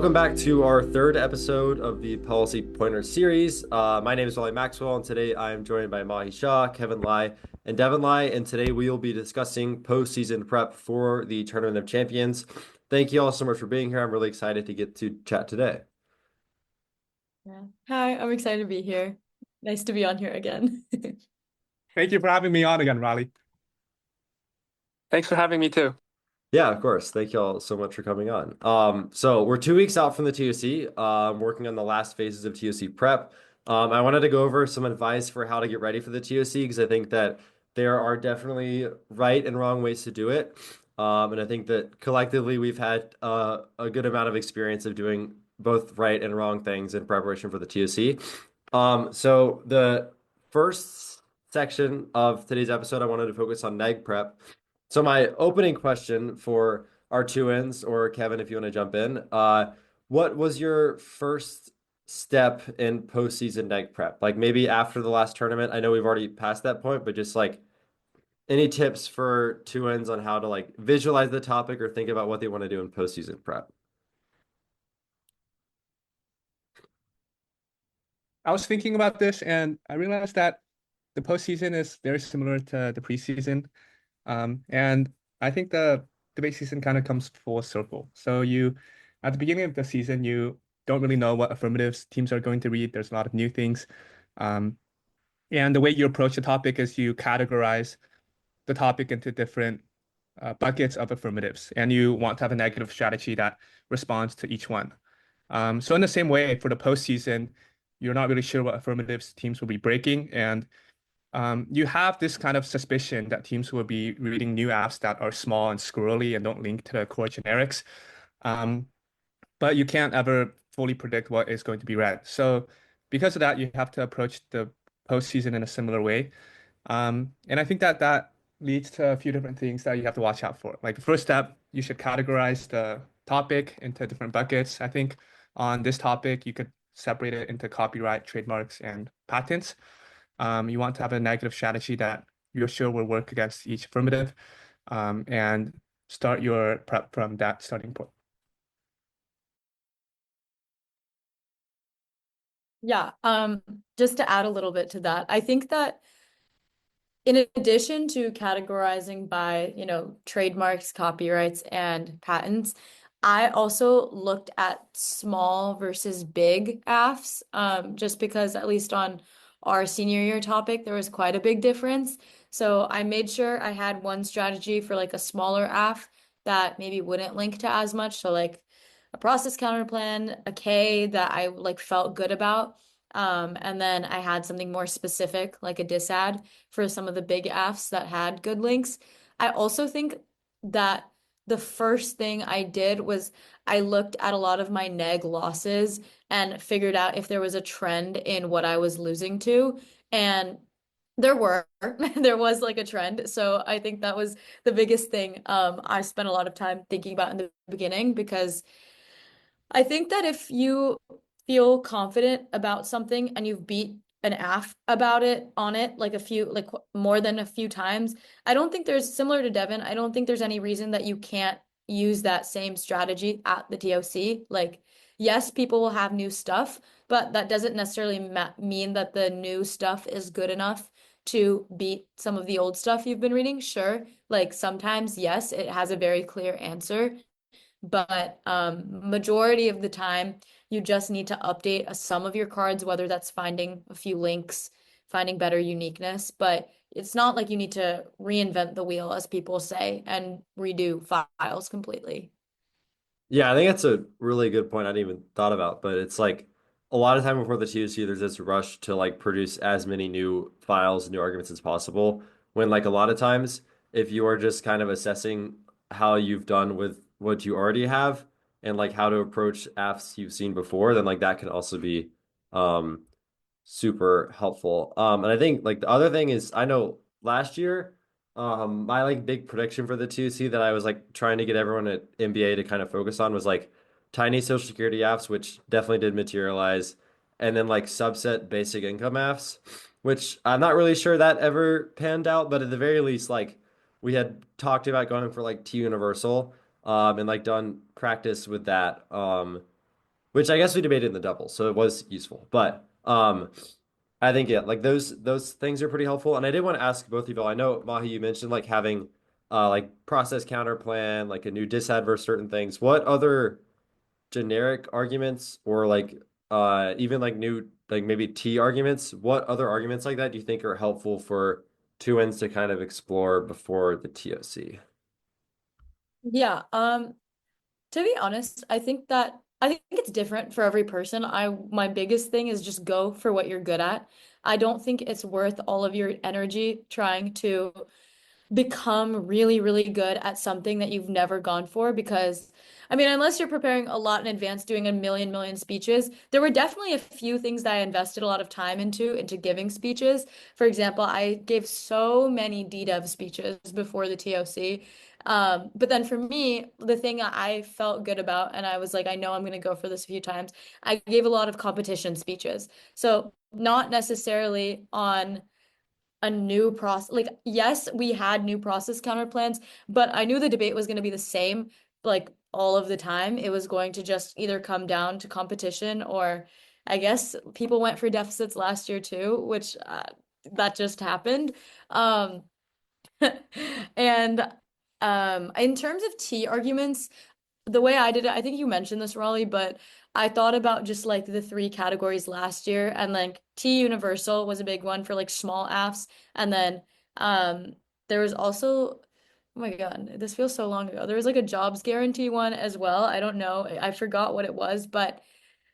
Welcome back to our third episode of the Policy Pointer series. My name is Raleigh Maxwell, and today I am joined by Mahi Shah, Kevin Lai, and Devin Lai. And today we will be discussing postseason prep for the Tournament of Champions. Thank you all so much for being here. I'm really excited to get to chat today. Yeah. Hi, I'm excited to be here. Nice to be on here again. Thank you for having me on again, Raleigh. Thanks for having me too. Yeah, of course. Thank you all so much for coming on. So we're 2 weeks out from the TOC, working on the last phases of TOC prep. I wanted to go over some advice for how to get ready for the TOC because I think that there are definitely right and wrong ways to do it. And I think that collectively we've had a good amount of experience of doing both right and wrong things in preparation for the TOC. So the first section of today's episode, I wanted to focus on neg prep. So my opening question for our two ends, or Kevin, if you want to jump in, what was your first step in postseason neg prep? Like maybe after the last tournament. I know we've already passed that point, but just like any tips for two ends on how to like visualize the topic or think about what they want to do in postseason prep? I was thinking about this and I realized that the postseason is very similar to the preseason. And I think the debate season kind of comes full circle. So at the beginning of the season, you don't really know what affirmatives teams are going to read. There's a lot of new things. Um, and the way you approach the topic is you categorize the topic into different buckets of affirmatives, and you want to have a negative strategy that responds to each one. So in the same way, for the postseason, you're not really sure what affirmatives teams will be breaking, and you have this kind of suspicion that teams will be reading new apps that are small and squirrely and don't link to the core generics. Um, but you can't ever fully predict what is going to be read. So because of that, you have to approach the postseason in a similar way. And I think that that leads to a few different things that you have to watch out for. Like the first step, you should categorize the topic into different buckets. I think on this topic, you could separate it into copyright, trademarks, and patents. You want to have a negative strategy that you're sure will work against each affirmative, and start your prep from that starting point. Yeah, just to add a little bit to that, I think that in addition to categorizing by, trademarks, copyrights, and patents, I also looked at small versus big AFs, just because at least on our senior year topic, there was quite a big difference. So I made sure I had one strategy for like a smaller AF that maybe wouldn't link to as much. So like a process counter plan, a K that I like felt good about. And then I had something more specific, like a disad for some of the big Fs that had good links. I also think that the first thing I did was I looked at a lot of my neg losses and figured out if there was a trend in what I was losing to. And there were, there was like a trend. So I think that was the biggest thing I spent a lot of time thinking about in the beginning because I think that if you feel confident about something and you've beat an AF about it on it like a few like more than a few times, I don't think there's similar to Devin, I don't think there's any reason that you can't use that same strategy at the TOC. Like, yes, people will have new stuff, but that doesn't necessarily mean that the new stuff is good enough to beat some of the old stuff you've been reading. Sure, like sometimes, yes, it has a very clear answer, but majority of the time you just need to update some of your cards, whether that's finding a few links, finding better uniqueness, but it's not like you need to reinvent the wheel, as people say, and redo files completely. Yeah, I think that's a really good point I didn't even thought about, but it's like a lot of time before the TOC, there's this rush to like produce as many new files, new arguments as possible. When like a lot of times, if you are just kind of assessing how you've done with what you already have and like how to approach apps you've seen before, then like that can also be um super helpful. And I think like the other thing is I know last year, my like big prediction for the 2C that I was like trying to get everyone at NBA to kind of focus on was like tiny social security apps, which definitely did materialize, and then like subset basic income apps, which I'm not really sure that ever panned out, but at the very least, like we had talked about going for like T Universal, and like done practice with that. which I guess we debated in the double, so it was useful. But I think yeah, like those things are pretty helpful. And I did want to ask both of you. I know Mahi, you mentioned like having like process counter plan, like a new disadverse certain things. What other generic arguments or like even like new like maybe T arguments? What other arguments like that do you think are helpful for 2Ns to kind of explore before the TOC? Yeah, to be honest, I think it's different for every person. My biggest thing is just go for what you're good at. I don't think it's worth all of your energy trying to become really, really good at something that you've never gone for because I mean, unless you're preparing a lot in advance, doing a million speeches, there were definitely a few things that I invested a lot of time into giving speeches. For example, I gave so many DDev speeches before the TOC. But then for me, the thing I felt good about, and I was like, I know I'm going to go for this a few times, I gave a lot of competition speeches. So not necessarily on a new process. Like, yes, we had new process counter plans, but I knew the debate was going to be the same, like all of the time. It was going to just either come down to competition or I guess people went for deficits last year too, which that just happened. Um, and in terms of T arguments, the way I did it, I think you mentioned this, Raleigh, but I thought about just like the three categories last year, and like T Universal was a big one for like small apps, and then um there was also, oh my God, this feels so long ago. There was like a jobs guarantee one as well. I don't know, I forgot what it was, but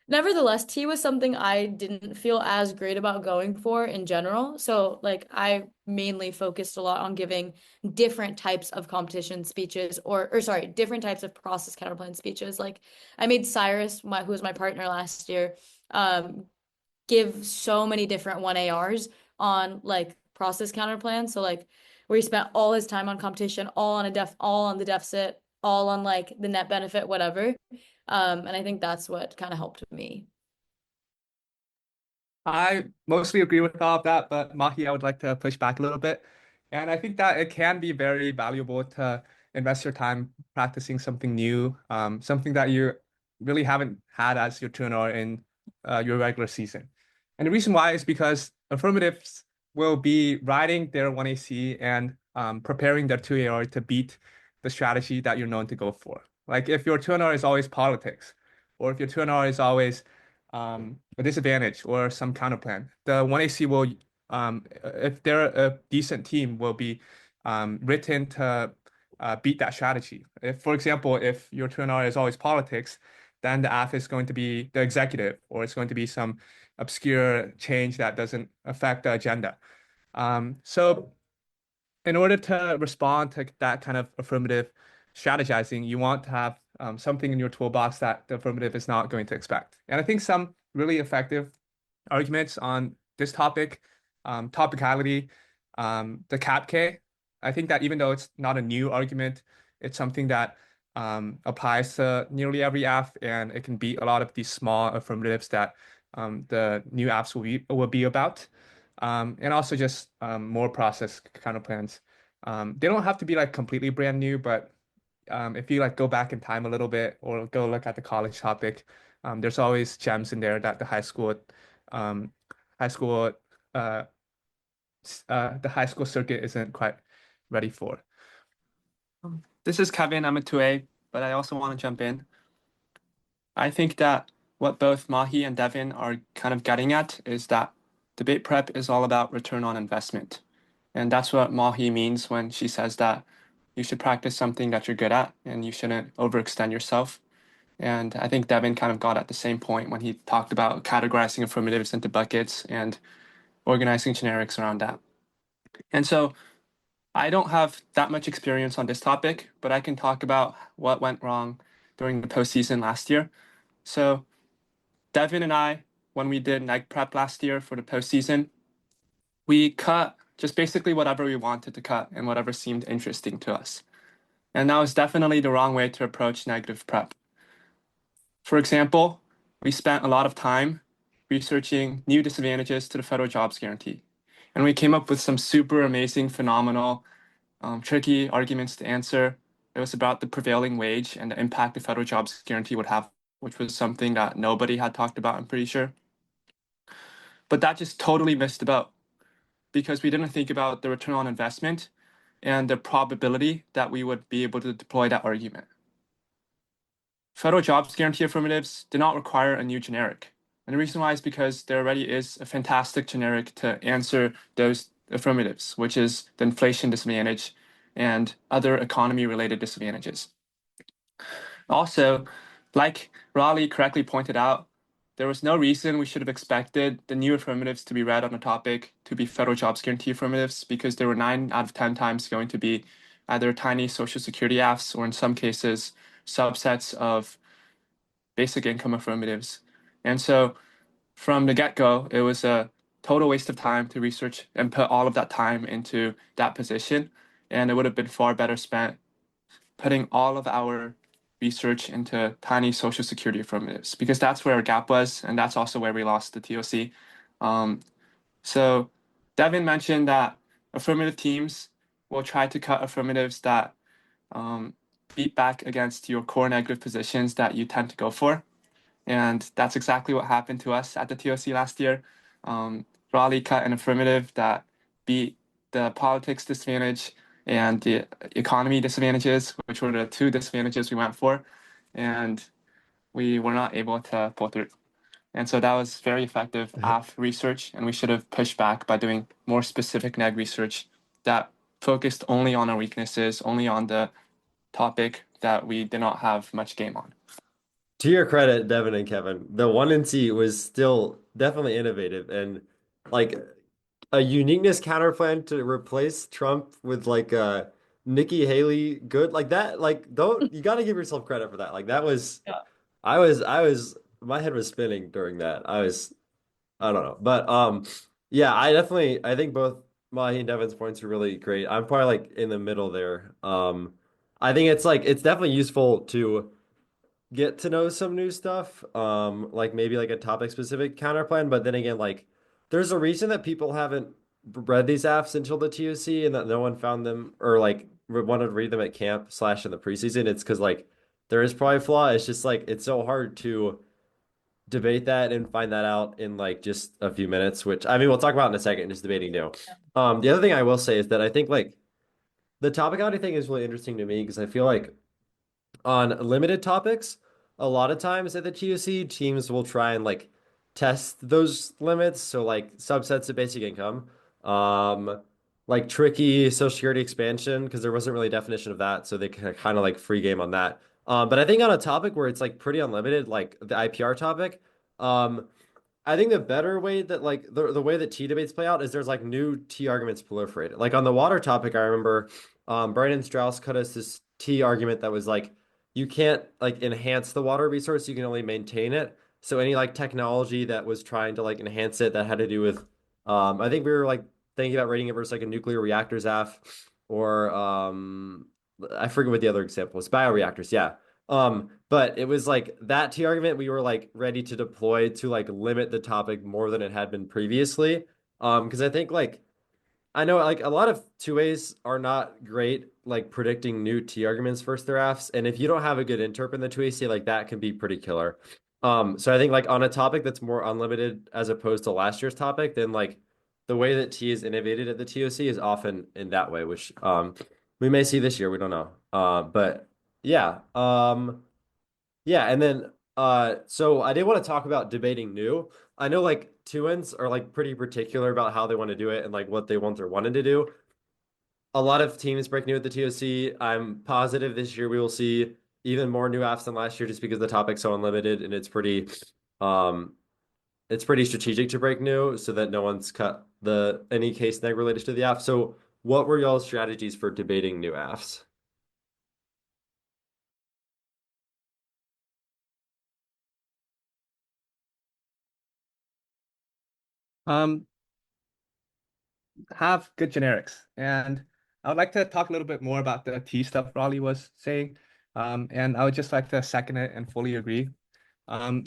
nevertheless, tea was something I didn't feel as great about going for in general. So, like, I mainly focused a lot on giving different types of competition speeches or sorry, different types of process counterplan speeches. Like, I made Cyrus, who was my partner last year, um, give so many different 1ARs on like process counterplan. So, like, where he spent all his time on competition, all on the deficit, all on like the net benefit, whatever. And I think that's what kind of helped me. I mostly agree with all of that, but Mahi, I would like to push back a little bit. And I think that it can be very valuable to invest your time practicing something new, something that you really haven't had as your tuner in your regular season. And the reason why is because affirmatives will be writing their 1AC and preparing their 2AR to beat the strategy that you're known to go for. Like if your tuner is always politics, or if your tuner is always a disadvantage or some counter plan. The 1AC will, if they're a decent team, will be written to beat that strategy. If, for example, if your 2NR is always politics, then the app is going to be the executive, or it's going to be some obscure change that doesn't affect the agenda. So in order to respond to that kind of affirmative strategizing, you want to have something in your toolbox that the affirmative is not going to expect. And I think some really effective arguments on this topic, topicality, the cap K. I think that even though it's not a new argument, it's something that applies to nearly every app, and it can beat a lot of these small affirmatives that the new apps will be about. And also just more process counter plans. They don't have to be like completely brand new, but if you like go back in time a little bit or go look at the college topic, there's always gems in there that um, high school, uh, the high school circuit isn't quite ready for. This is Kevin. I'm a 2A, but I also want to jump in. I think that what both Mahi and Devin are kind of getting at is that debate prep is all about return on investment. And that's what Mahi means when she says that you should practice something that you're good at and you shouldn't overextend yourself. And I think Devin kind of got at the same point when he talked about categorizing affirmatives into buckets and organizing generics around that. And so I don't have that much experience on this topic, but I can talk about what went wrong during the postseason last year. So Devin and I, when we did neg prep last year for the postseason, we cut just basically whatever we wanted to cut and whatever seemed interesting to us. And that was definitely the wrong way to approach negative prep. For example, we spent a lot of time researching new disadvantages to the federal jobs guarantee. And we came up with some super amazing, phenomenal, tricky arguments to answer. It was about the prevailing wage and the impact the federal jobs guarantee would have which was something that nobody had talked about, I'm pretty sure. But that just totally missed the boat because we didn't think about the return on investment and the probability that we would be able to deploy that argument. Federal jobs guarantee affirmatives do not require a new generic. And the reason why is because there already is a fantastic generic to answer those affirmatives, which is the inflation disadvantage and other economy-related disadvantages. Also, like Raleigh correctly pointed out, there was no reason we should have expected the new affirmatives to be read on the topic to be federal jobs guarantee affirmatives because there were 9 out of 10 times going to be either tiny social security AFs or in some cases subsets of basic income affirmatives. And so from the get-go, it was a total waste of time to research and put all of that time into that position. And it would have been far better spent putting all of our research into tiny social security affirmatives because that's where our gap was, and that's also where we lost the TOC. So Devin mentioned that affirmative teams will try to cut affirmatives that beat back against your core negative positions that you tend to go for. And that's exactly what happened to us at the TOC last year. Raleigh cut an affirmative that beat the politics disadvantage and the economy disadvantages, which were the 2 disadvantages we went for. And we were not able to pull through. And so that was very effective AF research, and we should have pushed back by doing more specific neg research that focused only on our weaknesses, only on the topic that we did not have much game on. To your credit, Devin and Kevin, the 1NC was still definitely innovative and like a uniqueness counterplan to replace Trump with like Nikki Haley good like that. Like don't you got to give yourself credit for that. Like that was Yeah. I was my head was spinning during that. I don't know. But yeah, I think both Mahi and Devin's points are really great. I'm probably like in the middle there. I think it's like it's definitely useful to get to know some new stuff, like maybe like a topic specific counterplan. But then again, like there's a reason that people haven't read these apps until the TOC and that no one found them or like wanted to read them at camp slash in the preseason. It's because like there is probably a flaw. It's just like it's so hard to debate that and find that out in like just a few minutes, which I mean we'll talk about in a second, just debating new. The other thing I will say is that I think like the topicality thing is really interesting to me because I feel like on limited topics, a lot of times at the TOC, teams will try and like test those limits. So like subsets of basic income, like tricky social security expansion, because there wasn't really a definition of that. So they kind of like free game on that. But I think on a topic where it's like pretty unlimited, like the IPR topic, um, I think the better way that like the way that T debates play out is there's like new T arguments proliferated. Like on the water topic, I remember Brandon Strauss cut us this T argument that was like you can't like enhance the water resource, you can only maintain it. So any like technology that was trying to like enhance it that had to do with I think we were like thinking about rating it versus like a nuclear reactors AF or I forget what the other example was. Bioreactors, yeah. But it was like that T argument we were like ready to deploy to like limit the topic more than it had been previously. Because I think like I know like a lot of two ways are not great like predicting new T arguments versus their Fs, and if you don't have a good interp in the 2AC, like that can be pretty killer. So I think like on a topic that's more unlimited as opposed to last year's topic, then like the way that T is innovated at the TOC is often in that way, which we may see this year, we don't know. But yeah. Yeah, and then so I did want to talk about debating new. I know like Tuans are like pretty particular about how they want to do it and like what they want or wanted to do. A lot of teams break new at the TOC. I'm positive this year we will see even more new apps than last year just because the topic's so unlimited and um it's pretty strategic to break new so that no one's cut the any case neg related to the app. So what were y'all's strategies for debating new apps? Um, have good generics. And I would like to talk a little bit more about the T stuff Raleigh was saying. And I would just like to second it and fully agree.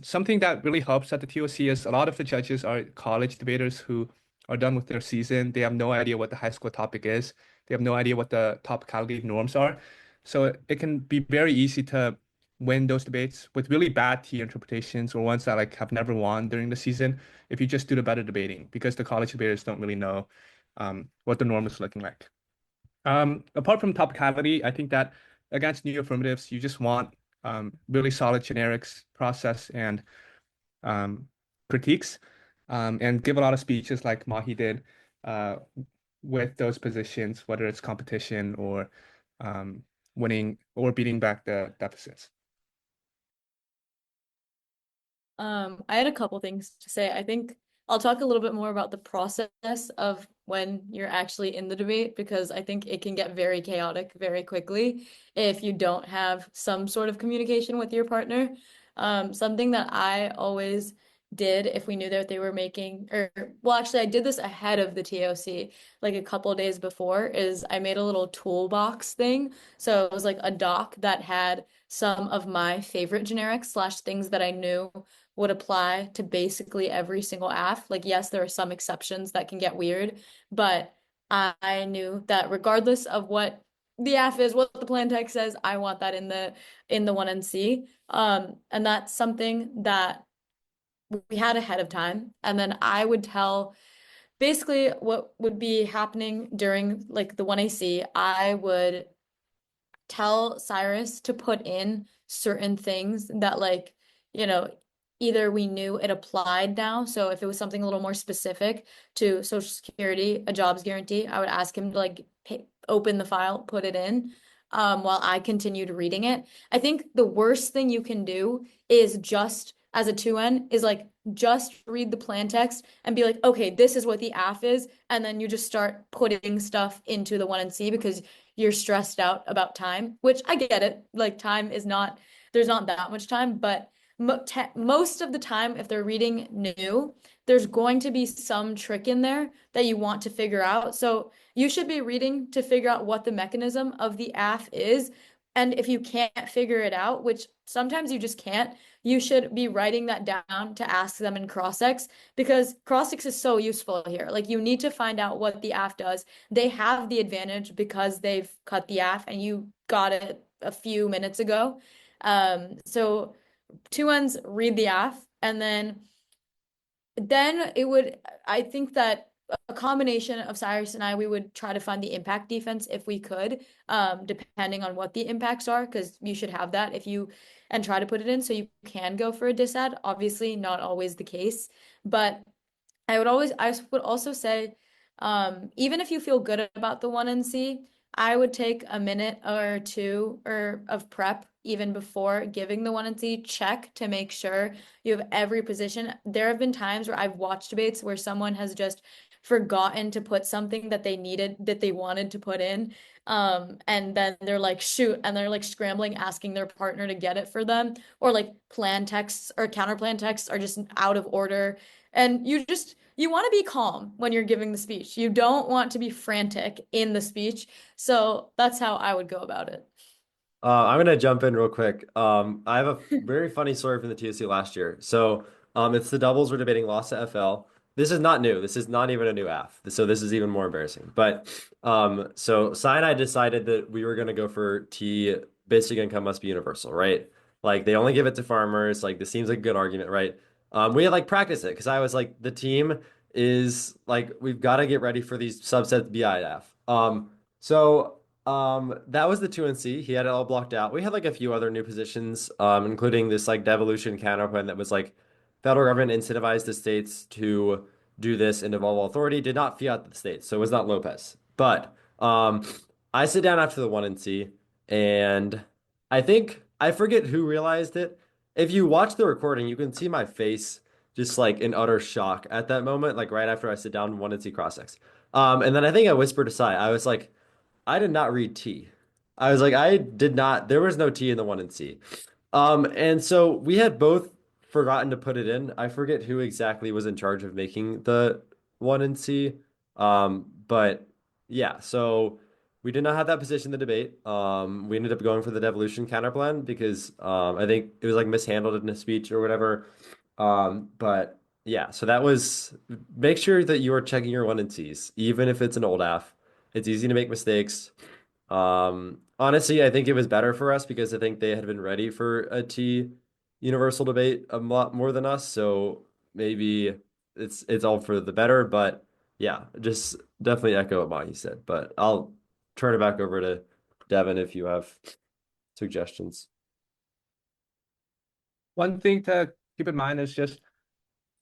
Something that really helps at the TOC is a lot of the judges are college debaters who are done with their season. They have no idea what the high school topic is. They have no idea what the topicality norms are. So it can be very easy to win those debates with really bad T interpretations or ones that like have never won during the season if you just do the better debating because the college debaters don't really know what the norm is looking like. Apart from topicality, I think that against new affirmatives, you just want really solid generics process and um, critiques, and give a lot of speeches like Mahi did uh, with those positions, whether it's competition or um, winning or beating back the deficits. I had a couple things to say. I think I'll talk a little bit more about the process of when you're actually in the debate because I think it can get very chaotic very quickly if you don't have some sort of communication with your partner. Something that I always did if we knew that they were making, or well, actually, I did this ahead of the TOC, like a couple days before, is I made a little toolbox thing. So it was like a doc that had some of my favorite generics slash things that I knew would apply to basically every single AF. Like, yes, there are some exceptions that can get weird, but I knew that regardless of what the AF is, what the plan text says, I want that in the 1NC. And that's something that we had ahead of time. And then I would tell basically what would be happening during like the 1AC. I would tell Cyrus to put in certain things that like, you know, either we knew it applied now. So if it was something a little more specific to Social Security, a jobs guarantee, I would ask him to like open the file, put it in, while I continued reading it. I think the worst thing you can do is just as a 2N is like just read the plan text and be like, okay, this is what the AF is, and then you just start putting stuff into the 1NC because you're stressed out about time, which I get it. Like time is not, there's not that much time, but most of the time, if they're reading new, there's going to be some trick in there that you want to figure out. So you should be reading to figure out what the mechanism of the AF is. And if you can't figure it out, which sometimes you just can't, you should be writing that down to ask them in cross-ex because cross-ex is so useful here. Like you need to find out what the AF does. They have the advantage because they've cut the AF and you got it a few minutes ago. So 2Ns read the AF and then it would, I think that a combination of Cyrus and I, we would try to find the impact defense if we could, depending on what the impacts are, because you should have that if you and try to put it in so you can go for a disad. Obviously, not always the case, but I would also say, even if you feel good about the 1NC, I would take a minute or two or of prep even before giving the 1NC check to make sure you have every position. There have been times where I've watched debates where someone has just forgotten to put something that they wanted to put in. And then they're like, shoot, and they're like scrambling, asking their partner to get it for them, or like plan texts or counter plan texts are just out of order. And you want to be calm when you're giving the speech. You don't want to be frantic in the speech. So that's how I would go about it. I'm gonna jump in real quick. I have a very funny story from the TSC last year. So, it's the doubles we're debating lost to FL. This is not new. This is not even a new AF. So this is even more embarrassing. But so Sai and I decided that we were gonna go for T basic income must be universal, right? Like they only give it to farmers. Like this seems like a good argument, right? We had like practiced it because I was like the team is like we've got to get ready for these subsets BIF. So. That was the 2NC. He had it all blocked out. We had like a few other new positions, including this like devolution counterpoint that was like federal government incentivized the states to do this and devolve authority, did not fiat the states, so it was not Lopez. But I sit down after the 1NC, and I think I forget who realized it. If you watch the recording, you can see my face just like in utter shock at that moment, like right after I sit down 1NC cross-ex. And then I think I whispered to Sai, I was like, I did not read T. I was like, I did not, there was no T in the 1NC. And so we had both forgotten to put it in. I forget who exactly was in charge of making the 1NC. But yeah, so we did not have that position in the debate. We ended up going for the devolution counterplan because I think it was like mishandled in a speech or whatever. But yeah, so that was make sure that you are checking your 1NCs, even if it's an old AF. It's easy to make mistakes. Honestly, I think it was better for us because I think they had been ready for a T universal debate a lot more than us. So maybe it's all for the better. But yeah, just definitely echo what Mahi said. But I'll turn it back over to Devin if you have suggestions. One thing to keep in mind is just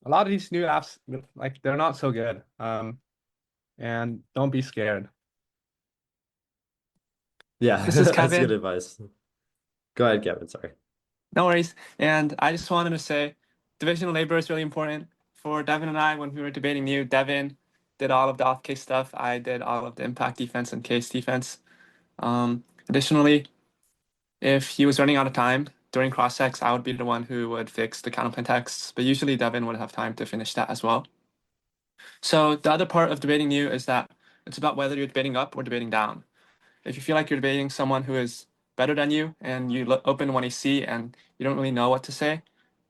a lot of these new apps, like they're not so good. And don't be scared. Yeah, This is that's good Kevin. advice. Go ahead, Kevin. Sorry. No worries. And I just wanted to say divisional labor is really important. For Devin and I, when we were debating new, Devin did all of the off case stuff. I did all of the impact defense and case defense. Additionally, if he was running out of time during cross checks, I would be the one who would fix the counterplan texts, but usually Devin would have time to finish that as well. So the other part of debating new is that it's about whether you're debating up or debating down. If you feel like you're debating someone who is better than you and you open 1AC and you don't really know what to say,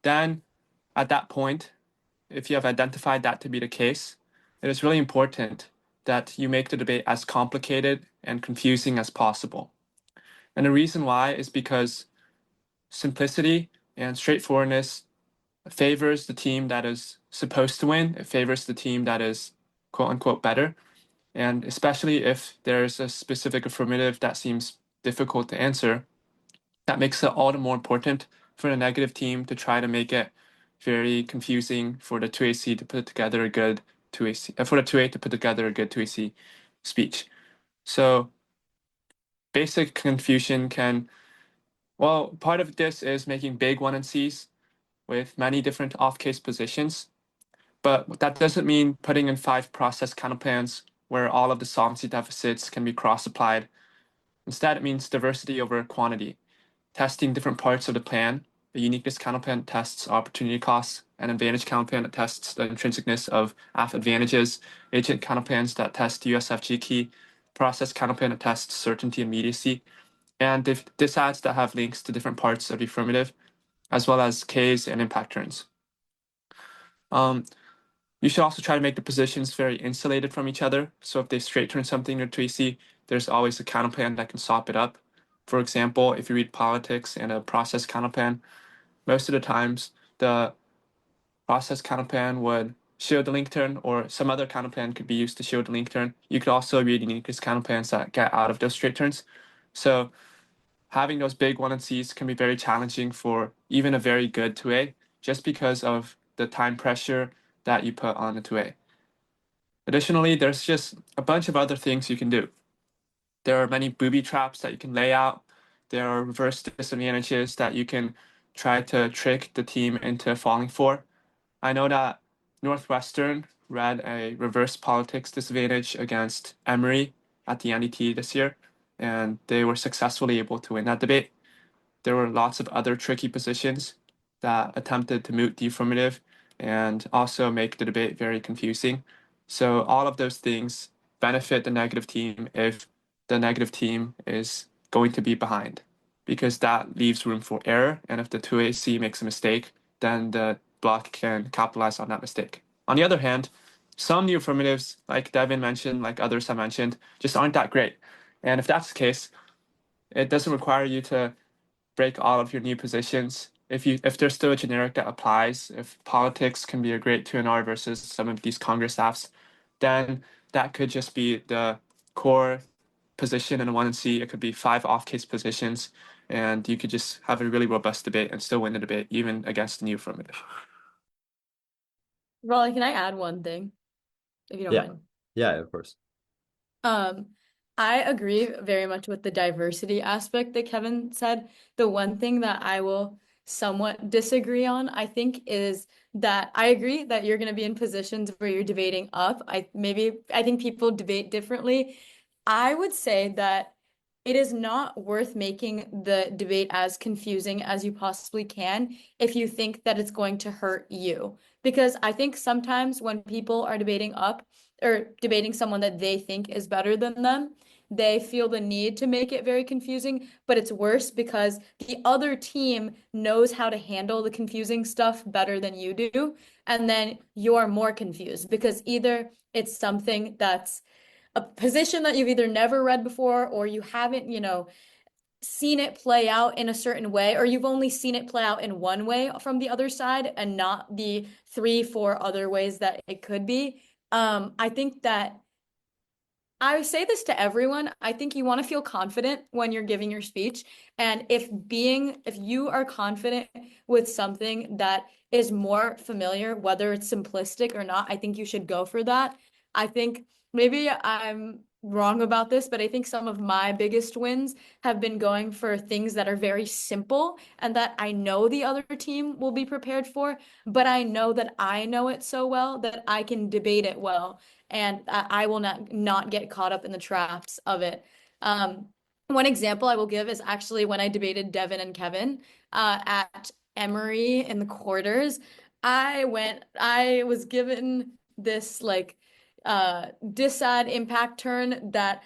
then at that point, if you have identified that to be the case, it is really important that you make the debate as complicated and confusing as possible. And the reason why is because simplicity and straightforwardness favors the team that is supposed to win. It favors the team that is quote unquote better. And especially if there's a specific affirmative that seems difficult to answer, that makes it all the more important for the negative team to try to make it very confusing for the 2AC to put together a good 2AC, for the 2A to put together a good 2AC speech. So basic confusion can, well, part of this is making big 1&Cs with many different off-case positions, but that doesn't mean putting in 5 process counterplans where all of the solvency deficits can be cross-applied. Instead, it means diversity over quantity, testing different parts of the plan. The uniqueness counterplan tests opportunity costs, and advantage counterplan that tests the intrinsicness of AF advantages, agent counterplans that test USFG key, process counterplan that tests certainty and immediacy, and disads that have links to different parts of the affirmative, as well as Ks and impact turns. You should also try to make the positions very insulated from each other. So if they straight turn something to 3C, there's always a counterplan that can sop it up. For example, if you read politics and a process counterplan, most of the times the process counterplan would shield the link turn, or some other counterplan could be used to shield the link turn. You could also read uniqueness counterplans that get out of those straight turns. So having those big 1&Cs can be very challenging for even a very good 2A, just because of the time pressure that you put on the 2A. Additionally, there's just a bunch of other things you can do. There are many booby traps that you can lay out. There are reverse disadvantages that you can try to trick the team into falling for. I know that Northwestern read a reverse politics disadvantage against Emory at the NDT this year, and they were successfully able to win that debate. There were lots of other tricky positions that attempted to moot the affirmative and also make the debate very confusing. So all of those things benefit the negative team if the negative team is going to be behind, because that leaves room for error. And if the 2AC makes a mistake, then the block can capitalize on that mistake. On the other hand, some new affirmatives, like Devin mentioned, like others have mentioned, just aren't that great. And if that's the case, it doesn't require you to break all of your new positions. If there's still a generic that applies, if politics can be a great 2NR versus some of these Congress apps, then that could just be the core position in a 1&C. It could be 5 off-case positions, and you could just have a really robust debate and still win the debate, even against the new affirmative. Raleigh, can I add one thing, if you don't Yeah. mind? Yeah, of course. Um, I agree very much with the diversity aspect that Kevin said. The one thing that I will somewhat disagree on, I think, is that I agree that you're going to be in positions where you're debating up. I think people debate differently. I would say that it is not worth making the debate as confusing as you possibly can if you think that it's going to hurt you. Because I think sometimes when people are debating up, or debating someone that they think is better than them, they feel the need to make it very confusing, but it's worse because the other team knows how to handle the confusing stuff better than you do. And then you're more confused because either it's something that's a position that you've either never read before or you haven't, seen it play out in a certain way, or you've only seen it play out in one way from the other side and not the three, four other ways that it could be. I think that I say this to everyone. I think you want to feel confident when you're giving your speech. And if you are confident with something that is more familiar, whether it's simplistic or not, I think you should go for that. I think maybe I'm wrong about this, but I think some of my biggest wins have been going for things that are very simple and that I know the other team will be prepared for, but I know that I know it so well that I can debate it well and I will not get caught up in the traps of it. One example I will give is actually when I debated Devin and Kevin at Emory in the quarters. I was given this like disad impact turn that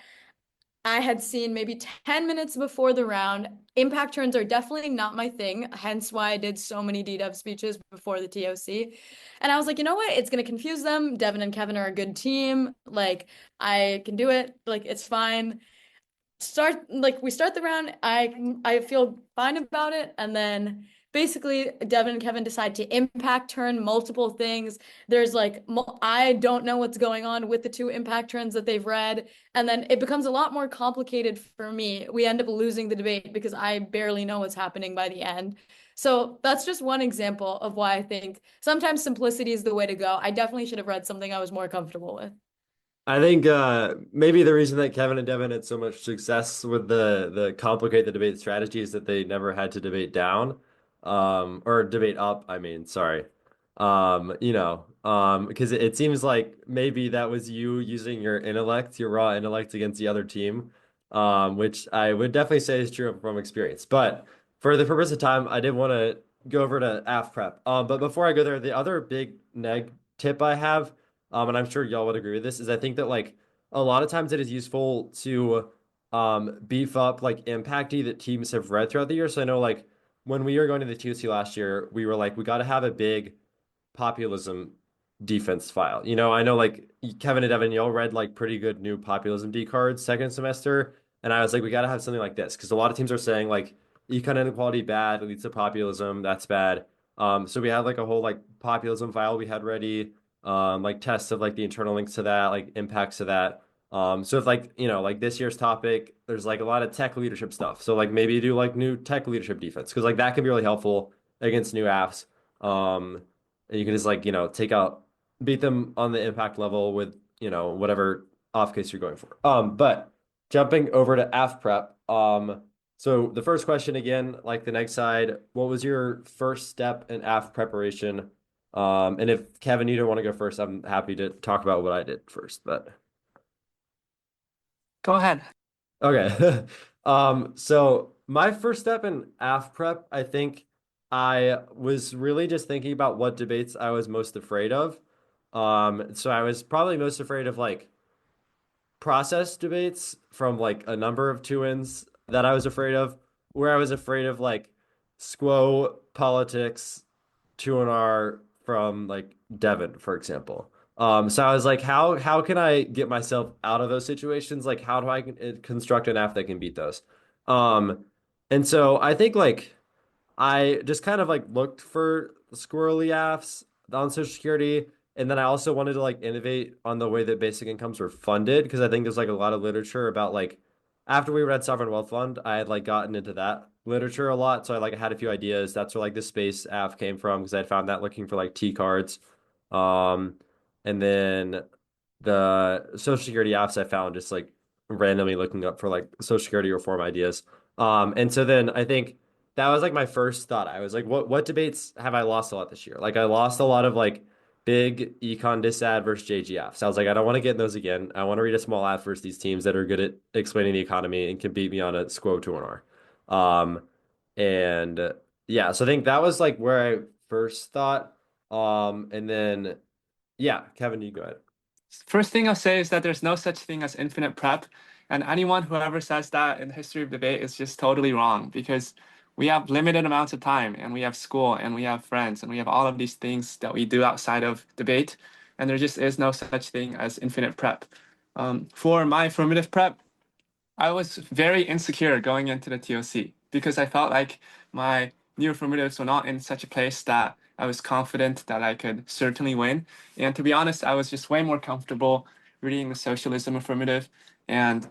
I had seen maybe 10 minutes before the round. Impact turns are definitely not my thing, hence why I did so many DDev speeches before the TOC. And I was like, you know what? It's going to confuse them. Devin and Kevin are a good team. Like, I can do it. Like, it's fine. We start the round. I feel fine about it. And then basically Devin and Kevin decide to impact turn multiple things. There's like I don't know what's going on with the two impact turns that they've read, and then it becomes a lot more complicated for me. We end up losing the debate because I barely know what's happening by the end. So that's just one example of why I think sometimes simplicity is the way to go. I definitely should have read something I was more comfortable with. I think maybe the reason that Kevin and Devin had so much success with the complicate the debate strategy is that they never had to debate down, or debate up, I mean, sorry. Because it seems like maybe that was you using your intellect, your raw intellect against the other team, which I would definitely say is true from experience. But for the purpose of time, I did want to go over to AF prep. But before I go there, the other big neg tip I have, and I'm sure y'all would agree with this, is I think that like a lot of times it is useful to beef up like impacty that teams have read throughout the year. So I know like when we were going to the TOC last year, we were like, we got to have a big populism defense file. I know like Kevin and Devin, y'all read like pretty good new populism D cards second semester. And I was like, we got to have something like this because a lot of teams are saying like econ inequality bad, it leads to populism, that's bad. So we had like a whole like populism file we had ready, like tests of like the internal links to that, like impacts to that. So if like, like this year's topic, there's like a lot of tech leadership stuff. So like maybe you do like new tech leadership defense because like that can be really helpful against new apps. And you can just like, beat them on the impact level with, whatever off case you're going for. But jumping over to AF prep. So the first question again, like the next side, what was your first step in AF preparation? And if Kevin, you don't want to go first, I'm happy to talk about what I did first, but Go ahead. okay. So my first step in AF prep, I think I was really just thinking about what debates I was most afraid of. So I was probably most afraid of like process debates from like a number of two ins that I was afraid of, where I was afraid of like squo politics 2NR from like Devin, for example. So I was like, how can I get myself out of those situations? Like, how do I construct an app that can beat those? Um, and so I think like I just kind of like looked for squirrely apps on Social Security. And then I also wanted to like innovate on the way that basic incomes were funded because I think there's like a lot of literature about like after we read Sovereign Wealth Fund, I had like gotten into that literature a lot. So I like had a few ideas. That's where like the space app came from because I had found that looking for like T cards. Um, and then the Social Security apps I found just like randomly looking up for like Social Security reform ideas. And so then I think that was like my first thought. I was like, what debates have I lost a lot this year? Like I lost a lot of like big econ disad versus JGF. So I was like, I don't want to get in those again. I want to read a small app versus these teams that are good at explaining the economy and can beat me on a SQO 2NR. And yeah, so I think that was like where I first thought. And then yeah, Kevin, you go ahead. First thing I'll say is that there's no such thing as infinite prep. And anyone who ever says that in the history of debate is just totally wrong because we have limited amounts of time and we have school and we have friends and we have all of these things that we do outside of debate. And there just is no such thing as infinite prep. For my affirmative prep, I was very insecure going into the TOC because I felt like my new affirmatives were not in such a place that I was confident that I could certainly win. And to be honest, I was just way more comfortable reading the socialism affirmative and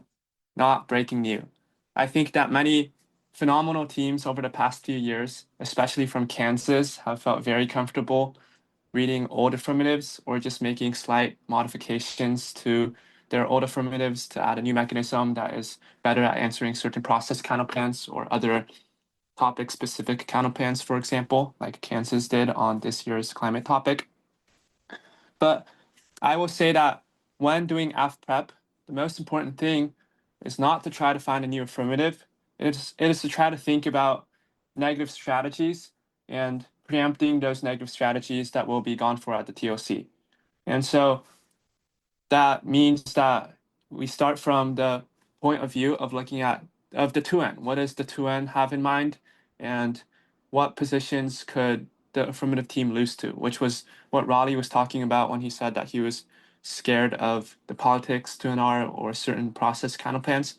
not breaking new. I think that many phenomenal teams over the past few years, especially from Kansas, have felt very comfortable reading old affirmatives or just making slight modifications to their old affirmatives to add a new mechanism that is better at answering certain process counterplans or other topic specific counterplans, for example, like Kansas did on this year's climate topic. But I will say that when doing AF prep, the most important thing is not to try to find a new affirmative. It is to try to think about negative strategies and preempting those negative strategies that will be gone for at the TOC. And so that means that we start from the point of view of looking at of the 2N. What does the 2N have in mind? And what positions could the affirmative team lose to? Which was what Raleigh was talking about when he said that he was scared of the politics 2NR or certain process counterplans.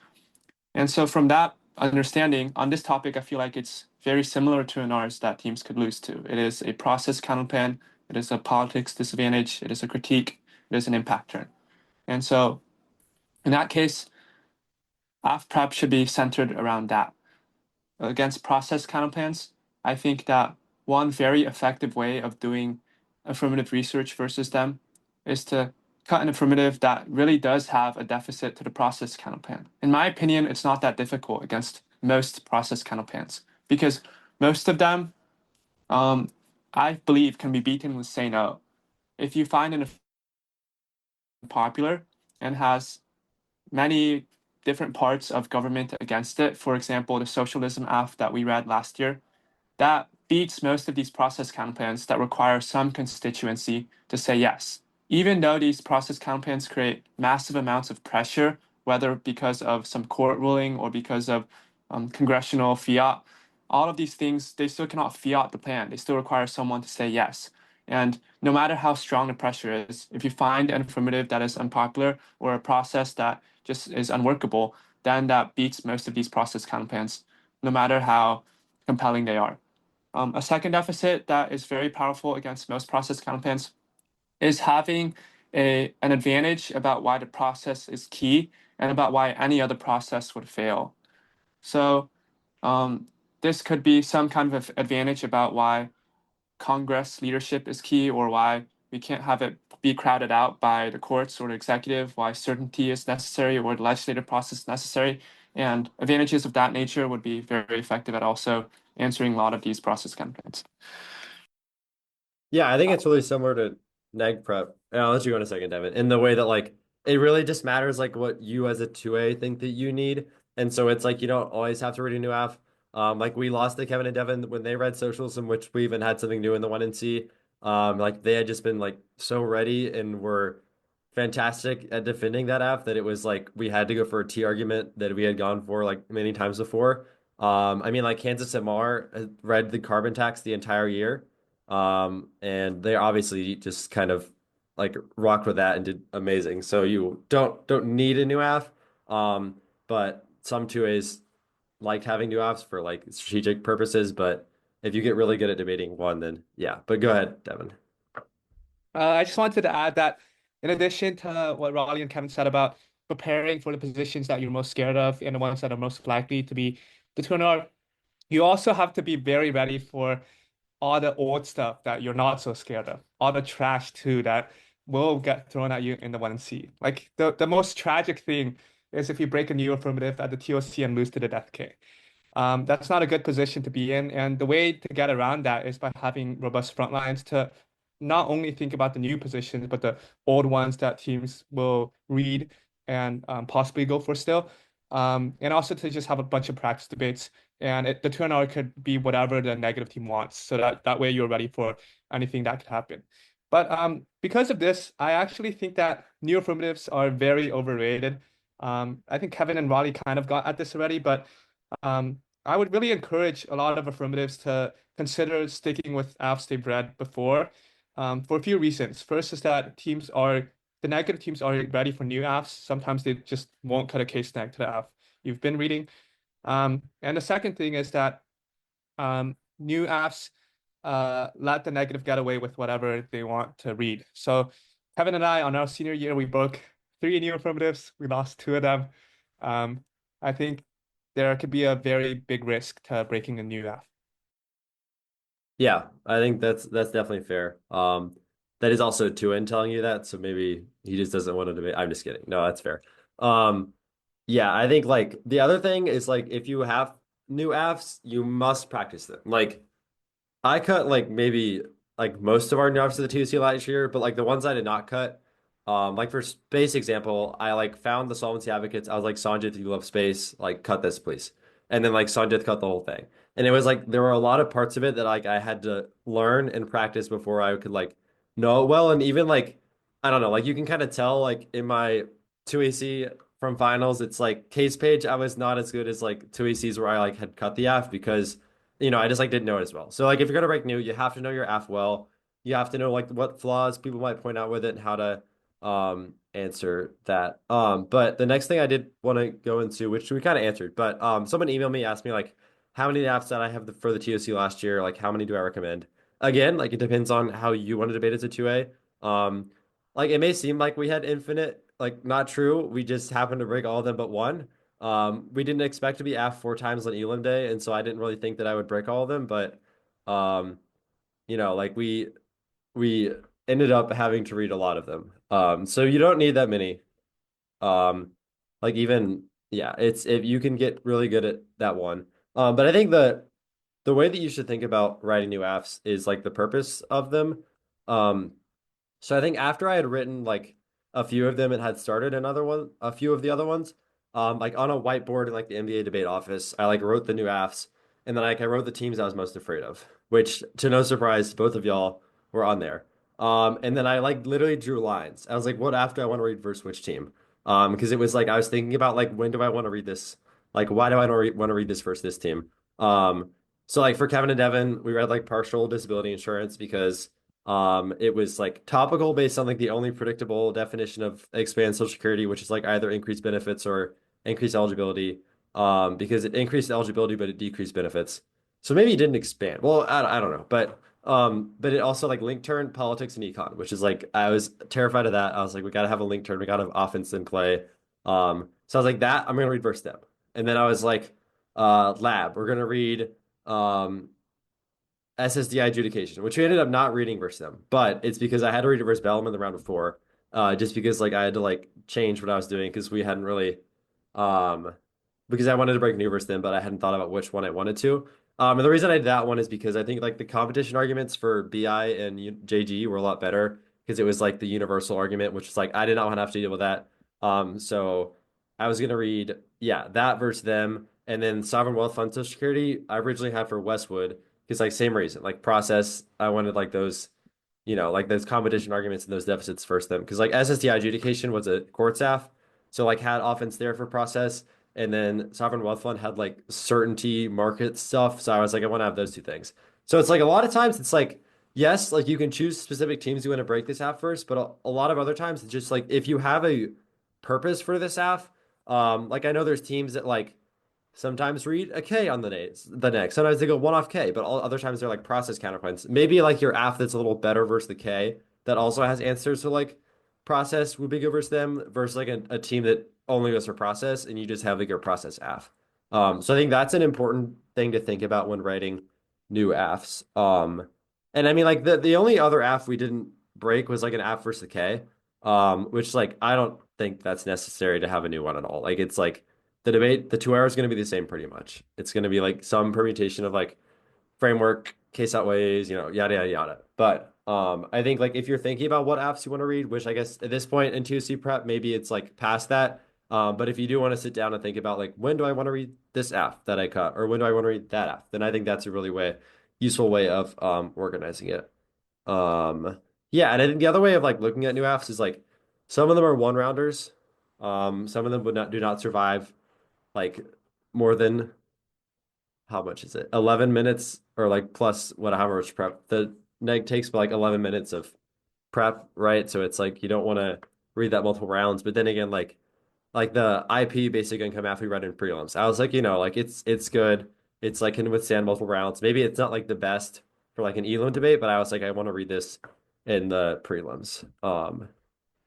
And so from that understanding on this topic, I feel like it's very similar to NRs that teams could lose to. It is a process counterplan, it is a politics disadvantage, it is a critique, it is an impact turn. And so in that case, AF prep should be centered around that. Against process counterplans, I think that one very effective way of doing affirmative research versus them is to cut an affirmative that really does have a deficit to the process counterplan. In my opinion, it's not that difficult against most process counterplans because most of them, I believe, can be beaten with say no. If you find an popular and has many different parts of government against it, for example, the socialism act that we read last year, that beats most of these process counterplans that require some constituency to say yes. Even though these process counterplans create massive amounts of pressure, whether because of some court ruling or because of congressional fiat, all of these things, they still cannot fiat the plan. They still require someone to say yes. And no matter how strong the pressure is, if you find an affirmative that is unpopular or a process that just is unworkable, then that beats most of these process counterplans, no matter how compelling they are. A second deficit that is very powerful against most process counterplans is having an advantage about why the process is key and about why any other process would fail. So this could be some kind of advantage about why Congress leadership is key or why we can't have it be crowded out by the courts or the executive, why certainty is necessary or the legislative process necessary. And advantages of that nature would be very effective at also answering a lot of these process campaigns. Yeah, I think it's really similar to neg prep. And I'll let you go in a second, Devin, in the way that like it really just matters like what you as a 2A think that you need. And so it's like you don't always have to read a new app. Like we lost to Kevin and Devin when they read socialism, which we even had something new in the 1 and C. Like they had just been like so ready and were fantastic at defending that app that it was like we had to go for a T argument that we had gone for like many times before. I mean, like Kansas and Mar read the carbon tax the entire year. And they obviously just kind of like rocked with that and did amazing. So you don't need a new app. But some 2As liked having new apps for like strategic purposes, but if you get really good at debating one, then yeah. But go ahead, Devin. I just wanted to add that in addition to what Raleigh and Kevin said about preparing for the positions that you're most scared of and the ones that are most likely to be the turnout, you also have to be very ready for all the old stuff that you're not so scared of, all the trash too that will get thrown at you in the 1C. Like the most tragic thing is if you break a new affirmative at the TOC and lose to the Death K. That's not a good position to be in. And the way to get around that is by having robust front lines to not only think about the new positions, but the old ones that teams will read and possibly go for still. And also to just have a bunch of practice debates. And the 2 hour could be whatever the negative team wants. So that way you're ready for anything that could happen. But because of this, I actually think that new affirmatives are very overrated. I think Kevin and Raleigh kind of got at this already, but I would really encourage a lot of affirmatives to consider sticking with apps they've read before, for a few reasons. First is that teams are the negative teams are ready for new apps. Sometimes they just won't cut a case neg to the app you've been reading. And the second thing is that new apps let the negative get away with whatever they want to read. So Kevin and I, on our senior year, we broke 3 new affirmatives. We lost 2 of them. I think there could be a very big risk to breaking a new app. Yeah, I think that's definitely fair. That is also Tuin telling you that, so maybe he just doesn't want to debate. I'm just kidding. No, that's fair. Yeah, I think like the other thing is like if you have new apps, you must practice them. Like I cut like maybe like most of our jobs to the 2C last year, but like the ones I did not cut, like for space example, I like found the solvency advocates. I was like, Sanjit, you love space, like cut this, please. And then like Sanjit cut the whole thing. And it was like there were a lot of parts of it that like I had to learn and practice before I could like know it well. And even like I don't know, like you can kind of tell like in my 2AC from finals, it's like case page, I was not as good as like 2ACs where I like had cut the F because I just like didn't know it as well. So like if you're gonna break new, you have to know your F well. You have to know like what flaws people might point out with it and how to answer that. But the next thing I did want to go into, which we kind of answered, but someone emailed me, asked me like how many apps that I have for the TOC last year, like how many do I recommend? Again, like it depends on how you want to debate as a 2A. Like it may seem like we had infinite, like not true. We just happened to break all of them but one. We didn't expect to be asked 4 times on Elam Day, and so I didn't really think that I would break all of them, but um, like we ended up having to read a lot of them. So you don't need that many. Um, like even yeah, it's if you can get really good at that one. But I think the way that you should think about writing new apps is like the purpose of them. Um, so I think after I had written like a few of them and had started a few of the other ones, like on a whiteboard in like the NBA debate office, I like wrote the new AFs, and then like I wrote the teams I was most afraid of, which to no surprise, both of y'all were on there. And then I like literally drew lines. I was like, what AF do I want to read versus which team? Because it was like I was thinking about like when do I want to read this? Like why do I want to read this versus this team? So like for Kevin and Devin, we read like partial disability insurance because it was like topical based on like the only predictable definition of expand Social Security, which is like either increased benefits or increased eligibility. Because it increased eligibility, but it decreased benefits. So maybe it didn't expand. Well, I don't know, but it also like link turn politics and econ, which is like I was terrified of that. I was like, we gotta have a link turn, we gotta have offense in play. So I was like that I'm gonna read verse them, and then I was like, lab, we're gonna read SSDI adjudication, which we ended up not reading versus them, but it's because I had to read it versus Bellum in the round before, just because like I had to like change what I was doing because we hadn't really, um, because I wanted to break new versus them, but I hadn't thought about which one I wanted to. And the reason I did that one is because I think like the competition arguments for BI and JG were a lot better because it was like the universal argument, which is like I did not want to have to deal with that. So I was gonna read that versus them, and then sovereign wealth fund Social Security I originally had for Westwood. Because like same reason, like process, I wanted like those, like those competition arguments and those deficits first them. Because like SSDI adjudication was a court staff, so like had offense there for process, and then sovereign wealth fund had like certainty market stuff. So I was like, I want to have those two things. So it's like a lot of times it's like yes, like you can choose specific teams you want to break this half first, but a lot of other times it's just like if you have a purpose for this half, like I know there's teams that like sometimes read a K on the next. Sometimes they go one off K, but all other times they're like process counterpoints. Maybe like your AF that's a little better versus the K that also has answers to like process would be good versus them versus like a team that only goes for process and you just have like your process AF. So I think that's an important thing to think about when writing new AFs. And I mean like the only other AF we didn't break was like an AF versus the K. Which like I don't think that's necessary to have a new one at all. Like it's like the 2 hours is going to be the same pretty much. It's going to be like some permutation of like framework, case outweighs, yada yada yada. But I think like if you're thinking about what apps you want to read, which I guess at this point in 2C prep, maybe it's like past that. But if you do want to sit down and think about like when do I want to read this app that I cut, or when do I want to read that app, then I think that's a really useful way of organizing it. Yeah, and I think the other way of like looking at new apps is like some of them are one rounders. Some of them would not do not survive like more than how much is it? 11 minutes or like plus what however much prep the neg takes, but like 11 minutes of prep, right? So it's like you don't want to read that multiple rounds. But then again, like the IP basic income after we read in prelims, I was like, like it's good. It's like can withstand multiple rounds. Maybe it's not like the best for like an elim debate, but I was like, I want to read this in the prelims.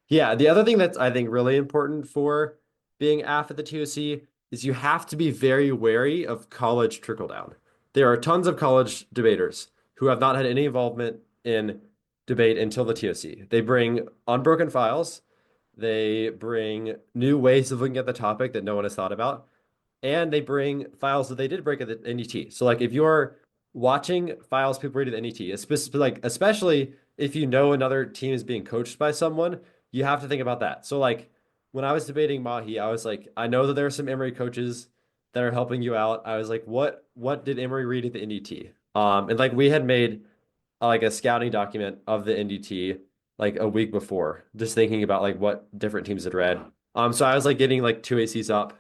Yeah, the other thing that's I think really important for being AF at the TOC is you have to be very wary of college trickle down. There are tons of college debaters who have not had any involvement in debate until the TOC. They bring unbroken files, they bring new ways of looking at the topic that no one has thought about, and they bring files that they did break at the NET. So like if you're watching files people read at the NET, especially if you know another team is being coached by someone, you have to think about that. So like when I was debating Mahi, I was like, I know that there are some Emory coaches that are helping you out. I was like, what did Emory read at the NDT? And like we had made like a scouting document of the NDT like a week before, just thinking about like what different teams had read. So I was like getting like two ACs up,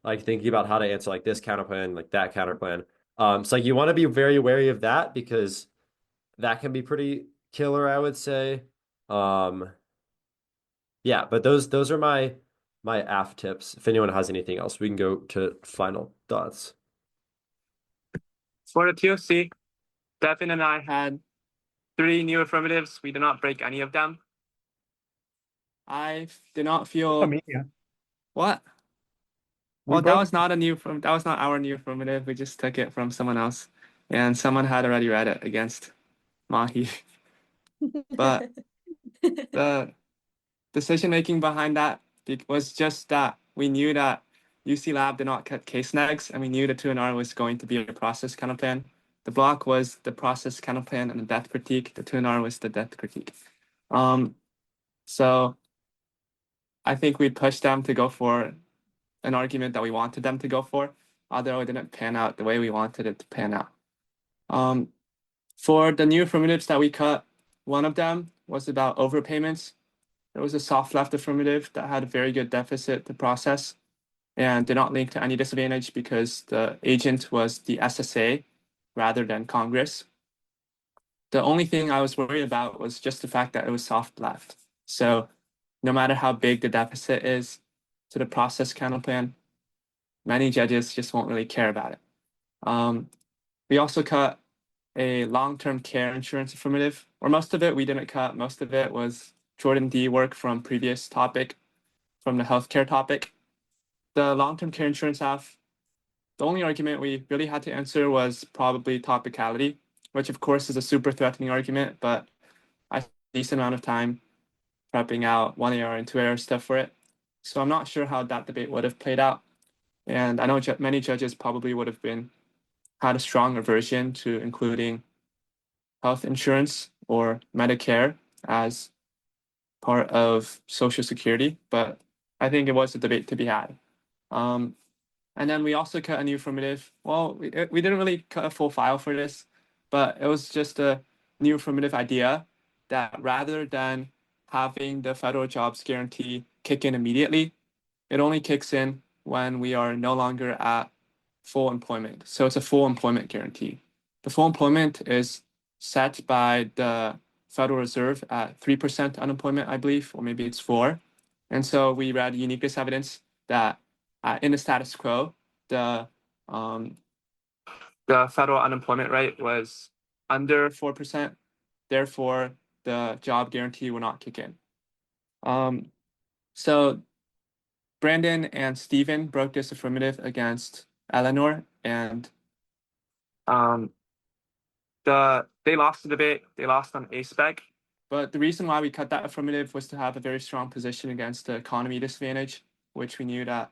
like thinking about how to answer like this counter plan, like that counter plan. So like you want to be very wary of that because that can be pretty killer, I would say. Um, yeah, but those are my AF tips. If anyone has anything else, we can go to final thoughts. For the TOC, Devin and I had 3 new affirmatives. We did not break any of them. I did not feel Yeah. what? We Well, broke that was not our new affirmative. We just took it from someone else, and someone had already read it against Mahi. But the decision making behind that was just that we knew that UC Lab did not cut case negs, and we knew the 2NR was going to be a process kind of plan. The block was the process kind of plan and the depth critique. The 2NR was the depth critique. So I think we pushed them to go for an argument that we wanted them to go for, although it didn't pan out the way we wanted it to pan out. For the new affirmatives that we cut, one of them was about overpayments. There was a soft left affirmative that had a very good deficit to process and did not link to any disadvantage because the agent was the SSA rather than Congress. The only thing I was worried about was just the fact that it was soft left. So no matter how big the deficit is to the process counter plan, many judges just won't really care about it. We also cut a long-term care insurance affirmative, or most of it we didn't cut. Most of it was Jordan D work from previous topic, from the healthcare topic. The long-term care insurance half, the only argument we really had to answer was probably topicality, which of course is a super threatening argument, but I had a decent amount of time prepping out 1AR and 2AR stuff for it. So I'm not sure how that debate would have played out. And I know many judges probably would have had a strong aversion to including health insurance or Medicare as part of Social Security, but I think it was a debate to be had. And then we also cut a new affirmative. Well, we didn't really cut a full file for this, but it was just a new affirmative idea that rather than having the federal jobs guarantee kick in immediately, it only kicks in when we are no longer at full employment. So it's a full employment guarantee. The full employment is set by the Federal Reserve at 3% unemployment, I believe, or maybe it's 4. And so we read uniqueness evidence that in the status quo, the federal unemployment rate was under 4%. Therefore, the job guarantee will not kick in. So Brandon and Steven broke this affirmative against Eleanor, and they lost the debate. They lost on A-spec. But the reason why we cut that affirmative was to have a very strong position against the economy disadvantage, which we knew that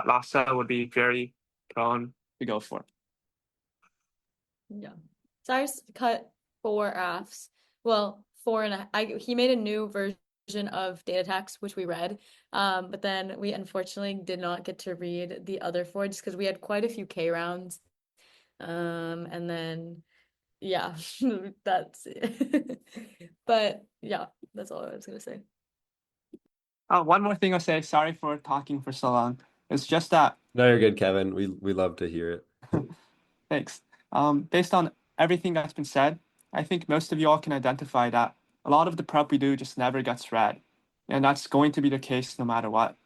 Lhasa would be very prone to go for. Yeah. Cyrus cut 4 AFs. Well, 4 and he made a new version of data tax, which we read. But then we unfortunately did not get to read the other 4 just because we had quite a few K rounds. And then yeah, that's it. But yeah, that's all I was gonna say. One more thing I'll say, sorry for talking for so long. It's just that No, you're good, Kevin. We love to hear it. thanks. Based on everything that's been said, I think most of you all can identify that a lot of the prep we do just never gets read. And that's going to be the case no matter what.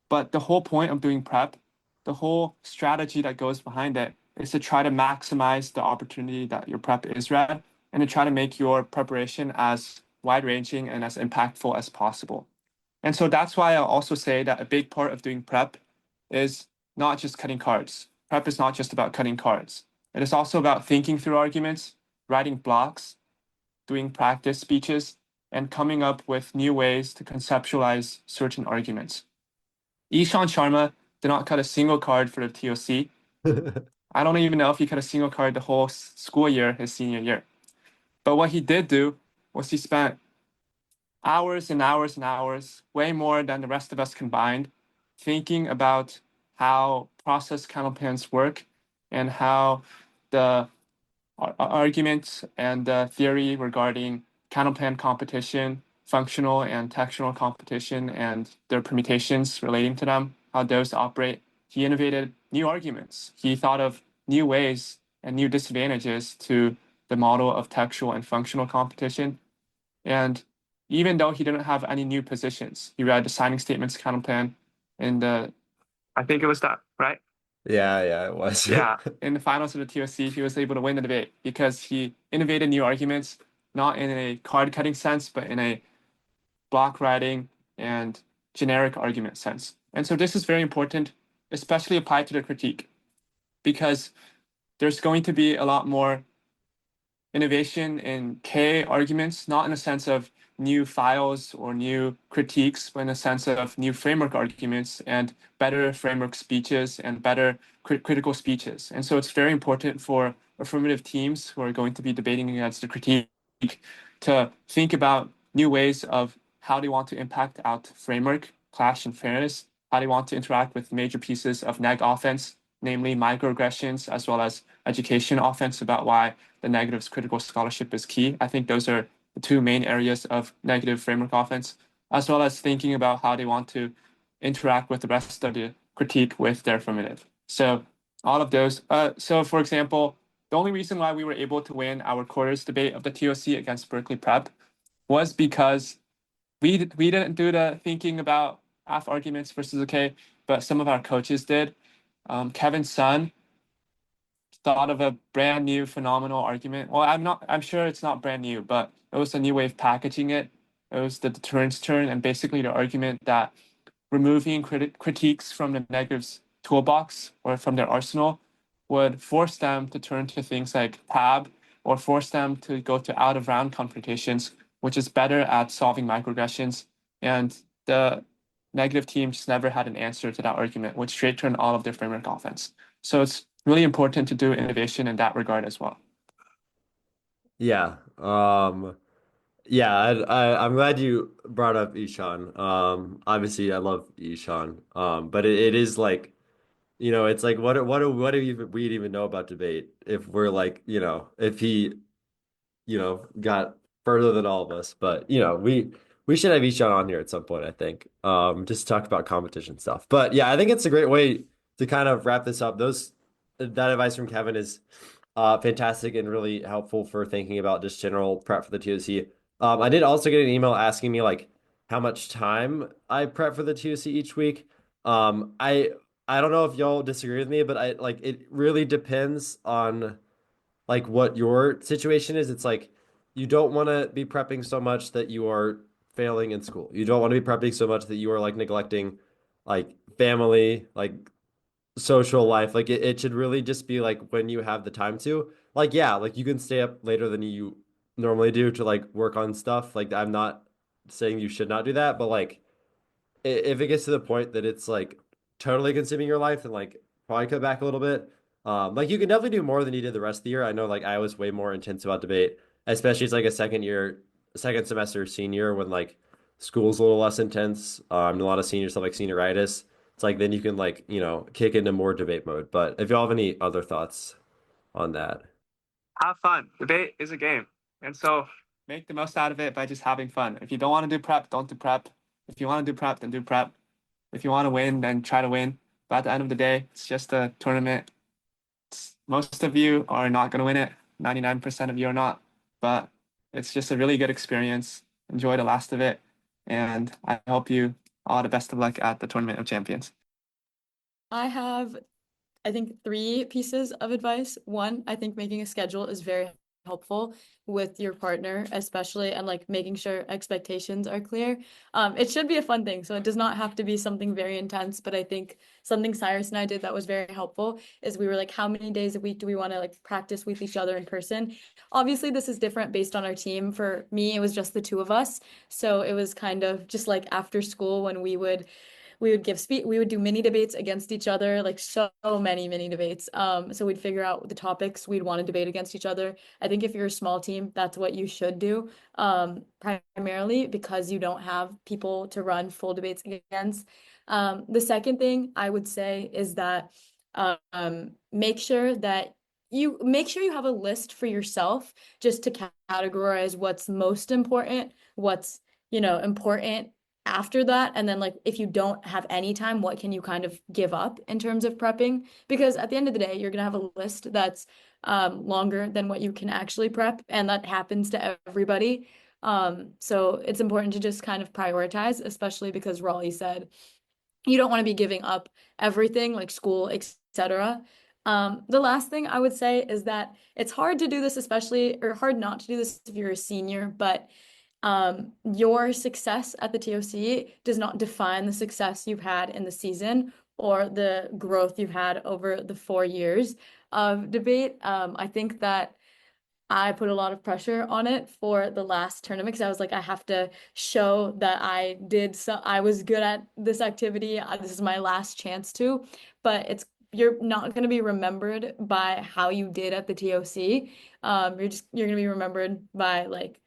But the whole point of doing prep, the whole strategy that goes behind it is to try to maximize the opportunity that your prep is read and to try to make your preparation as wide-ranging and as impactful as possible. And so that's why I'll also say that a big part of doing prep is not just cutting cards. Prep is not just about cutting cards. It is also about thinking through arguments, writing blocks, doing practice speeches, and coming up with new ways to conceptualize certain arguments. Ishan Sharma did not cut a single card for the TOC. I don't even know if he cut a single card the whole school year, his senior year. But what he did do was he spent hours and hours and hours, way more than the rest of us combined, thinking about how process counter plans work and how the arguments and the theory regarding counter plan competition, functional and textual competition, and their permutations relating to them, how those operate. He innovated new arguments. He thought of new ways and new disadvantages to the model of textual and functional competition. And even though he didn't have any new positions, he read the signing statements counter plan in the, I think it was that, right? Yeah, it was. Yeah, in the finals of the TOC, he was able to win the debate because he innovated new arguments, not in a card cutting sense, but in a block writing and generic argument sense. And so this is very important, especially applied to the critique, because there's going to be a lot more innovation in K arguments, not in a sense of new files or new critiques, but in a sense of new framework arguments and better framework speeches and better critical speeches. And so it's very important for affirmative teams who are going to be debating against the critique to think about new ways of how they want to impact out framework, clash, and fairness, how they want to interact with major pieces of neg offense, namely microaggressions, as well as education offense about why the negatives critical scholarship is key. I think those are the two main areas of negative framework offense, as well as thinking about how they want to interact with the rest of the critique with their affirmative. So all of those. So for example, the only reason why we were able to win our quarters debate of the TOC against Berkeley Prep was because we didn't do the thinking about half arguments versus okay, but some of our coaches did. Kevin Sun thought of a brand new phenomenal argument. Well, I'm sure it's not brand new, but it was a new way of packaging it. It was the deterrence turn, and basically the argument that removing critiques from the negatives toolbox or from their arsenal would force them to turn to things like tab or force them to go to out of round confrontations, which is better at solving microaggressions. And the negative team just never had an answer to that argument, which straight turned all of their framework offense. So it's really important to do innovation in that regard as well. Yeah. Yeah, I'm glad you brought up Ishan. Obviously I love Ishan. But it is like, it's like what do we'd even know about debate if we're like, if he, got further than all of us. But we should have Ishan on here at some point, I think. Just to talk about competition stuff. But yeah, I think it's a great way to kind of wrap this up. That advice from Kevin is fantastic and really helpful for thinking about just general prep for the TOC. I did also get an email asking me like how much time I prep for the TOC each week. I don't know if y'all disagree with me, but I like it really depends on like what your situation is. It's like you don't want to be prepping so much that you are failing in school. You don't want to be prepping so much that you are like neglecting like family, like social life. Like it should really just be like when you have the time to. Like, yeah, like you can stay up later than you normally do to like work on stuff. Like I'm not saying you should not do that, but like if it gets to the point that it's like totally consuming your life, then like probably cut back a little bit. Like you can definitely do more than you did the rest of the year. I know like I was way more intense about debate, especially it's like a second semester senior when like school's a little less intense. A lot of seniors have like senioritis. It's like then you can like, kick into more debate mode. But if y'all have any other thoughts on that. Have fun. Debate is a game. And so make the most out of it by just having fun. If you don't want to do prep, don't do prep. If you want to do prep, then do prep. If you want to win, then try to win. But at the end of the day, it's just a tournament. Most of you are not going to win it. 99% of you are not. But it's just a really good experience. Enjoy the last of it, and I hope you all the best of luck at the Tournament of Champions. I have, I think, three pieces of advice. One, I think making a schedule is very helpful with your partner, especially, and like making sure expectations are clear. It should be a fun thing, so it does not have to be something very intense. But I think something Cyrus and I did that was very helpful is we were like, how many days a week do we want to like practice with each other in person? Obviously, this is different based on our team. For me, it was just the two of us, so it was kind of just like after school when we would we would do mini debates against each other, like so many mini debates. So we'd figure out the topics we'd want to debate against each other. I think if you're a small team, that's what you should do, primarily because you don't have people to run full debates against. The second thing I would say is that make sure you have a list for yourself just to categorize what's most important, what's, important after that, and then like if you don't have any time, what can you kind of give up in terms of prepping? Because at the end of the day, you're gonna have a list that's longer than what you can actually prep, and that happens to everybody. So it's important to just kind of prioritize, especially because Raleigh said you don't want to be giving up everything like school, etc. The last thing I would say is that it's hard to do this, especially, or hard not to do this if you're a senior, but your success at the TOC does not define the success you've had in the season or the growth you've had over the 4 years of debate. I think that I put a lot of pressure on it for the last tournament because I was like, I have to show that I was good at this activity. This is my last chance to, but you're not going to be remembered by how you did at the TOC. You're going to be remembered by like,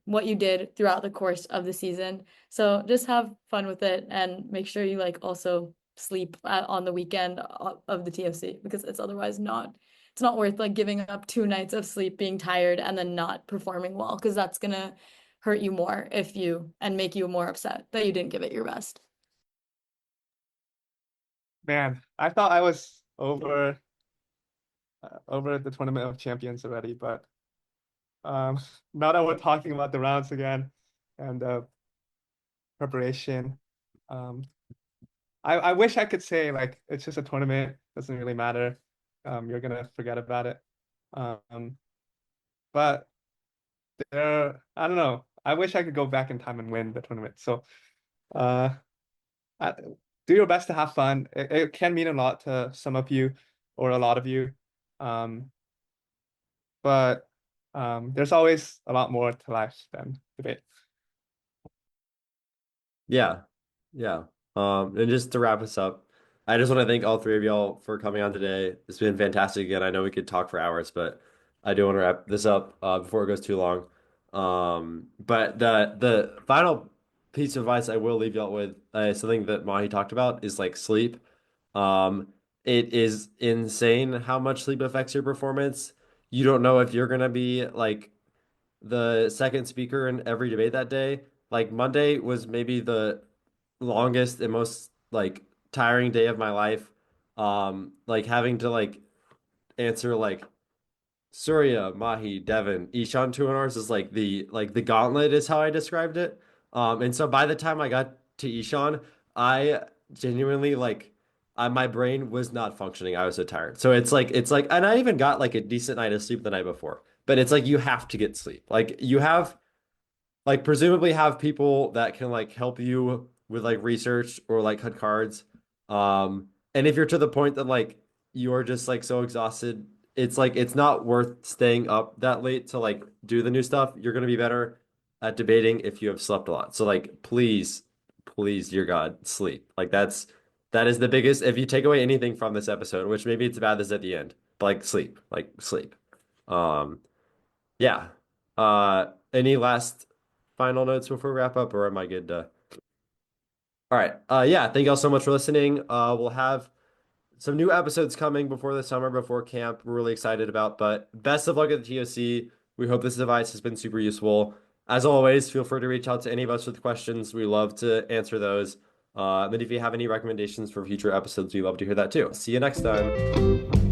what you did throughout the course of the season. So just have fun with it and make sure you like also sleep on the weekend of the TOC because it's not worth like giving up 2 nights of sleep, being tired, and then not performing well, because that's gonna hurt you more and make you more upset that you didn't give it your best. Man, I thought I was over the Tournament of Champions already, but um, now that we're talking about the rounds again and preparation, um, I wish I could say like it's just a tournament, doesn't really matter. You're gonna forget about it. Um, but I don't know. I wish I could go back in time and win the tournament. So, uh, I, do your best to have fun. It can mean a lot to some of you or a lot of you. Um, but there's always a lot more to life than debate. Yeah. Yeah. And just to wrap us up, I just want to thank all three of y'all for coming on today. It's been fantastic again. I know we could talk for hours, but I do want to wrap this up before it goes too long. But the final piece of advice I will leave y'all with something that Mahi talked about is like sleep. It is insane how much sleep affects your performance. You don't know if you're gonna be like the second speaker in every debate that day. Like Monday was maybe the longest and most like tiring day of my life. Like having to like answer like Surya, Mahi, Devin, Ishan 2 hours is like the gauntlet is how I described it. And so by the time I got to Ishan, I genuinely like my brain was not functioning. I was so tired. So it's like and I even got like a decent night of sleep the night before. But it's like you have to get sleep. Like you have like presumably have people that can like help you with like research or like cut cards. And if you're to the point that like you're just like so exhausted, it's like it's not worth staying up that late to like do the new stuff. You're gonna be better at debating if you have slept a lot. So like please, please, dear God, sleep. Like that is the biggest if you take away anything from this episode, which maybe it's bad this at the end, but like sleep. Like sleep. Um yeah. Any last final notes before we wrap up, or am I good to... All right. Yeah, thank y'all so much for listening. We'll have some new episodes coming before the summer, before camp. We're really excited about, but best of luck at the TOC. We hope this advice has been super useful. As always, feel free to reach out to any of us with questions. We love to answer those. And if you have any recommendations for future episodes, we love to hear that too. See you next time.